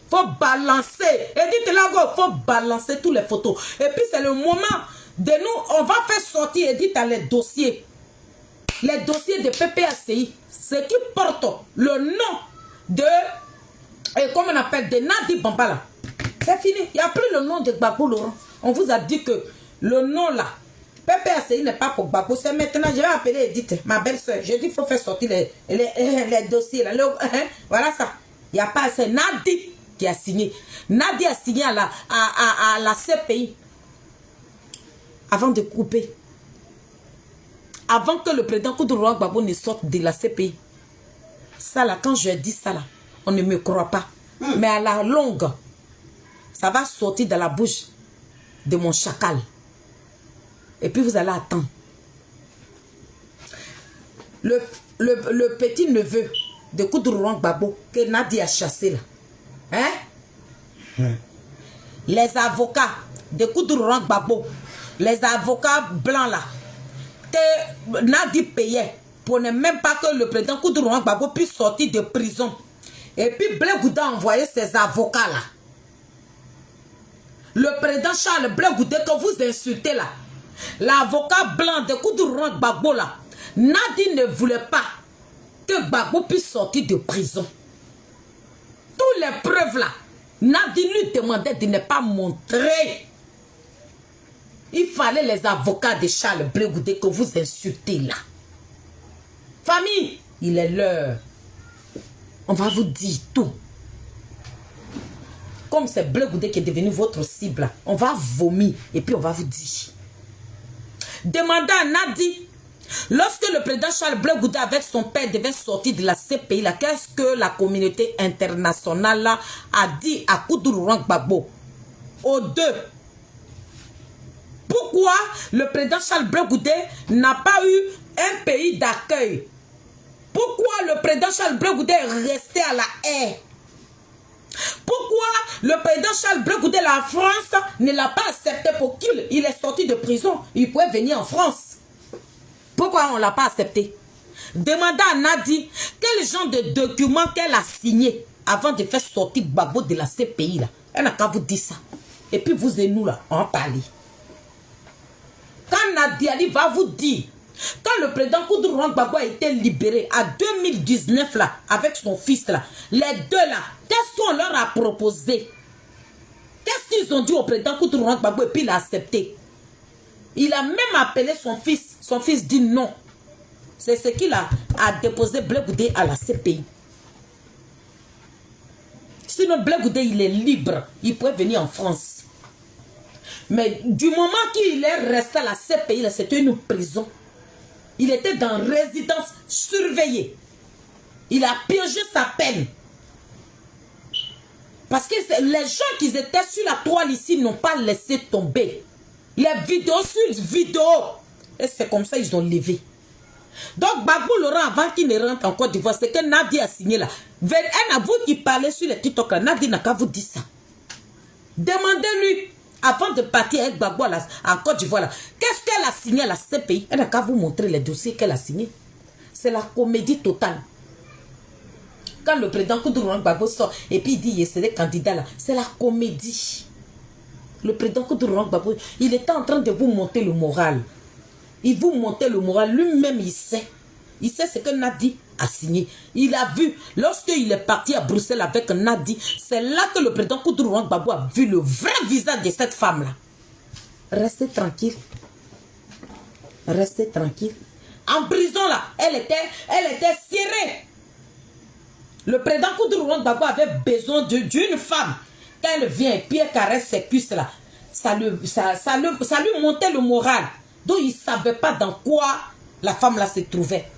S1: Faut balancer. Edith Lago, faut balancer toutes les photos. Et puis c'est le moment de nous, on va faire sortir Edith dans les dossiers. Les dossiers de PPACI. Ce qui porte le nom de, comment on appelle, de Nadi Bambala. C'est fini. Il n'y a plus le nom de Gbagbo Laurent. On vous a dit que le nom là, PPACI n'est pas pour Gbagbo. C'est maintenant, je vais appeler Edith, ma belle-soeur. Je dis qu'il faut faire sortir les dossiers là. Voilà ça. Il n'y a pas, c'est Nadi qui a signé. Nadi a signé à la CPI avant de couper. Avant que le président Koudouro Gbagbo ne sorte de la CPI. Ça là, quand je dis ça là, on ne me croit pas. Mais à la longue, ça va sortir de la bouche de mon chacal. Et puis vous allez attendre. Le petit neveu de Koudouro Gbagbo que Nadi a chassé là. Hein? Les avocats de Koudouro Gbagbo, les avocats blancs là, que Nadi payait pour ne même pas que le président Koudouro Gbagbo puisse sortir de prison. Et puis Blé Gouda a envoyé ses avocats là. Le président Charles Blé Gouda que vous insultez là, l'avocat blanc de Koudouro Gbagbo là, Nadi ne voulait pas que Gbagbo puisse sortir de prison. Toutes les preuves là, Nadi lui demandait de ne pas montrer. Il fallait les avocats de Charles Blé Gouda que vous insultez là. Famille, il est l'heure. On va vous dire tout. Comme c'est Blé Gouda qui est devenu votre cible, on va vomir et puis on va vous dire. Demandez à Nadi, lorsque le président Charles Blé Gouda avec son père devait sortir de la CPI, qu'est-ce que la communauté internationale là, a dit à Koudouro Gbagbo? Aux deux. Pourquoi le président Charles Blé Gouda n'a pas eu un pays d'accueil? Pourquoi le président Charles Blé Gouda est resté à la haie? Pourquoi le président Charles Blé Gouda, la France, ne l'a pas accepté pour qu'il est sorti de prison? Il pouvait venir en France. Pourquoi on ne l'a pas accepté? Demandez à Nadi quel genre de document qu'elle a signé avant de faire sortir Gbagbo de la CPI. Là. Elle n'a qu'à vous dire ça. Et puis vous et nous, là, on va parler. Quand Nadi Ali va vous dire, quand le président Koudouro Gbagbo a été libéré à 2019 là, avec son fils là, les deux là, qu'est-ce qu'on leur a proposé? Qu'est-ce qu'ils ont dit au président Koudouro Gbagbo et puis il a accepté? Il a même appelé son fils. Son fils dit non. C'est ce qu'il a déposé Blé Gouda à la CPI. Sinon Blé Gouda il est libre. Il pouvait venir en France. Mais du moment qu'il est resté à la CPI, c'était une prison. Il était dans résidence surveillée. Il a purgé sa peine. Parce que les gens qui étaient sur la toile ici n'ont pas laissé tomber. Les vidéos sur vidéo. Et c'est comme ça qu'ils ont levé. Donc Gbagbo Laurent, avant qu'il ne rentre en Côte d'Ivoire, c'est que Nadi a signé là. Un à vous qui parlez sur les TikTok là, Nadi n'a qu'à vous dire ça. Demandez-lui. Avant de partir avec Gbagbo en Côte d'Ivoire, qu'est-ce qu'elle a signé à la CPI? Elle n'a qu'à vous montrer les dossiers qu'elle a signés. C'est la comédie totale. Quand le président Koudouro Gbagbo sort et puis il dit c'est des candidats là, c'est la comédie. Le président Koudouro Gbagbo, il était en train de vous monter le moral. Il vous montait le moral. Lui-même, il sait. Il sait ce que Nadi a signé. Il a vu, lorsqu'il est parti à Bruxelles avec Nadi, c'est là que le président Koudouro Gbagbo a vu le vrai visage de cette femme-là. Restez tranquille. Restez tranquille. En prison, là, elle était serrée. Le président Koudouro Gbagbo avait besoin d'une femme. Quand elle vient et puis elle caresse ses cuisses, là, ça lui montait le moral. Donc, il ne savait pas dans quoi la femme, là, se trouvait.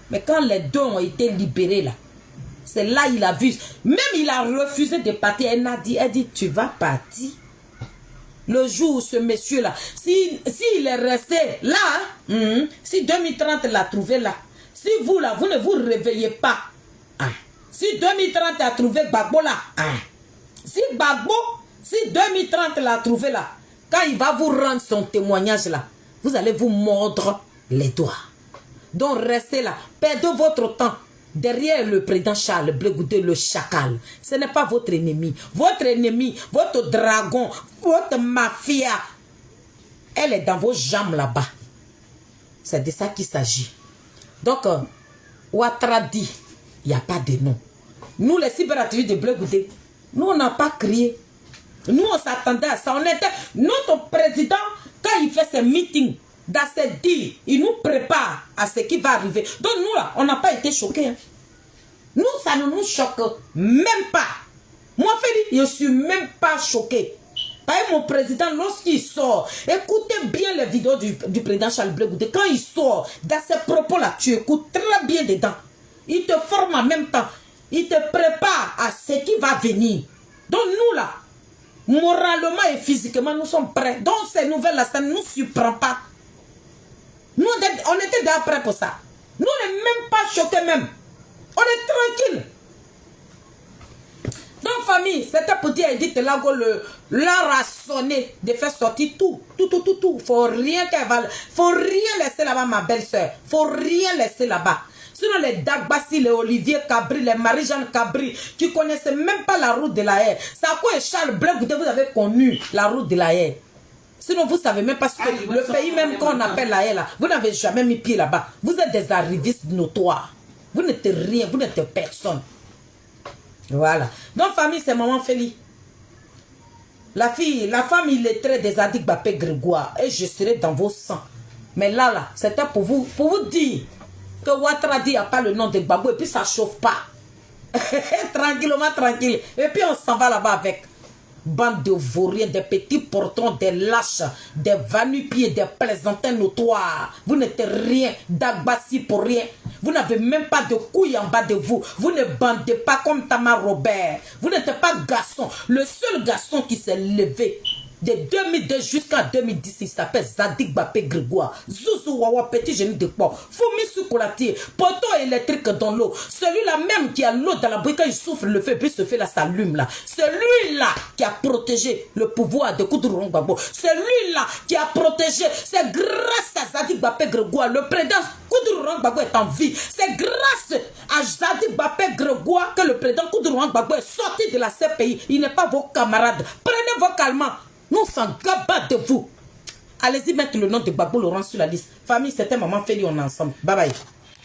S1: Mais quand les deux ont été libérés, là, C'est là il a vu. Même il a refusé de partir. Elle dit, tu vas partir. Le jour où ce monsieur-là, s'il est resté là, si 2030 l'a trouvé là, si vous là, vous ne vous réveillez pas, si 2030 a trouvé Gbagbo là, si 2030 l'a trouvé là, quand il va vous rendre son témoignage là, vous allez vous mordre les doigts. Donc restez là, perdez votre temps derrière le président Charles Blé Goudé, le chacal. Ce n'est pas votre ennemi. Votre ennemi, votre dragon, votre mafia, elle est dans vos jambes là-bas. C'est de ça qu'il s'agit. Donc, Ouattara dit, il n'y a pas de nom. Nous, les cyberactivistes de Blé Goudé, nous, on n'a pas crié. Nous, on s'attendait à ça. On était, notre président, quand il fait ses meetings, dans ses deals, il nous prépare à ce qui va arriver. Donc nous là, on n'a pas été choqués. Hein. Nous, ça ne nous choque même pas. Moi, Félix, je ne suis même pas choqué. Par exemple, mon président, lorsqu'il sort, écoutez bien les vidéos du président Charles Blé Goudé. Quand il sort, dans ses propos-là, tu écoutes très bien dedans. Il te forme en même temps. Il te prépare à ce qui va venir. Donc nous là, moralement et physiquement, nous sommes prêts. Donc ces nouvelles-là, ça ne nous surprend pas. Nous, on était déjà prêts pour ça. Nous, on n'est même pas choqués même. On est tranquille. Donc, famille, c'était pour dire, Edith Lago, l'heure a sonné de faire sortir tout. Faut rien laisser là-bas, ma belle-sœur. Faut rien laisser là-bas. Sinon, les Dagbassi, les Olivier Cabri, les Marie-Jeanne Cabri, qui connaissaient même pas la route de la haie. Sako et Charles Blé Goudé, vous avez connu la route de la haie. Sinon, vous ne savez même pas ce que le pays même qu'on appelle la haie là, vous n'avez jamais mis pied là-bas. Vous êtes des arrivistes notoires. Vous n'êtes rien, vous n'êtes personne. Voilà. Donc, famille, c'est maman Félix. La femme illettrée des Adik Bapé Grégoire. Et je serai dans vos sangs. Mais là, c'était pour vous dire que Ouattara dit, il n'y a pas le nom de Gbagbo et puis ça ne chauffe pas. Tranquillement, tranquille. Et puis on s'en va là-bas avec. Bande de vauriens, des petits portons, des lâches, des vanupiers, des plaisantins notoires. Vous n'êtes rien, d'Agbassi pour rien. Vous n'avez même pas de couilles en bas de vous. Vous ne bandez pas comme Tamar Robert. Vous n'êtes pas garçon. Le seul garçon qui s'est levé de 2002 jusqu'en 2010, il s'appelle Zadik Bapé Grégoire. Zouzou Wawa, petit génie de quoi. Foumi Soukoulati, poteau électrique dans l'eau. Celui-là même qui a l'eau dans la bouille, quand il souffle le feu, puis ce feu là s'allume là. Celui-là qui a protégé le pouvoir de Koudourou Gbagbo. Celui-là qui a protégé. C'est grâce à Zadik Bapé Grégoire. Le président Koudourou Gbagbo est en vie. C'est grâce à Zadik Bapé Grégoire que le président Koudourou Gbagbo est sorti de la CPI. Il n'est pas vos camarades. Prenez vos calmants. Nous sommes gabas de vous. Allez-y mettre le nom de Gbagbo Laurent sur la liste. Famille, c'était maman Félix, on est ensemble. Bye bye.